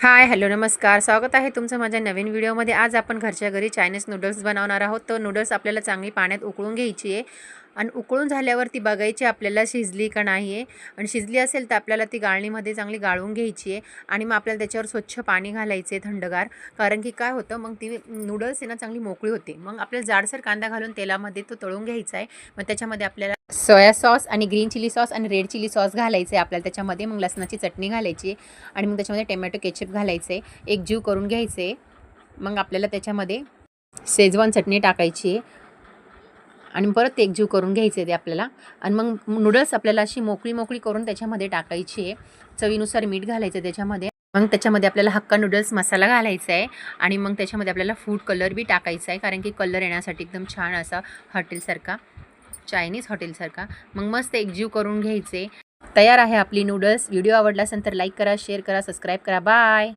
हाय, hello, नमस्कार. स्वागत आहे तुमचं माझ्या नवीन व्हिडिओमध्ये. आज आपण घरच्या घरी चायनीज नूडल्स बनवणार आहोत. तर नूडल्स आपल्याला चांगली पाण्यात उकळून घ्यायची आहे आणि उकळून झाल्यावर ती बघायची आपल्याला शिजली का नाही आहे. आणि शिजली असेल तर आपल्याला ती गाळणीमध्ये चांगली गाळून घ्यायची आहे आणि मग आपल्याला त्याच्यावर स्वच्छ पाणी घालायचे थंडगार. कारण की काय होतं, मग ती नूडल्स आहे ना चांगली मोकळी होते. मग आपल्याला जाडसर कांदा घालून तेलामध्ये तो तळून घ्यायचा आहे. मग त्याच्यामध्ये आपल्याला सोया सॉस आणि ग्रीन चिली सॉस आणि रेड चिली सॉस घालायचे आपल्याला त्याच्यामध्ये. मग लसणाची चटणी घालायची आणि मग त्याच्यामध्ये टोमॅटो केचप घालायचे, एकजीव करून घ्यायचे. मग आपल्याला त्याच्यामध्ये शेजवान चटणी टाकायची आणि परत ते एकजीव करून घ्यायचे ते आपल्याला. आणि मग नूडल्स आपल्याला अशी मोकळी मोकळी करून त्याच्यामध्ये टाकायची आहे. चवीनुसार मीठ घालायचं त्याच्यामध्ये. मग त्याच्यामध्ये आपल्याला हक्का नूडल्स मसाला घालायचा आहे आणि मग त्याच्यामध्ये आपल्याला फूड कलर बी टाकायचा आहे, कारण की कलर येण्यासाठी एकदम छान असा हॉटेलसारखा, चायनीज हॉटेलसारखा. मग मस्त एकजीव करून घ्यायचे. तयार आहे आपली नूडल्स. व्हिडिओ आवडला असेल तर लाईक करा, शेअर करा, सबस्क्राईब करा. बाय.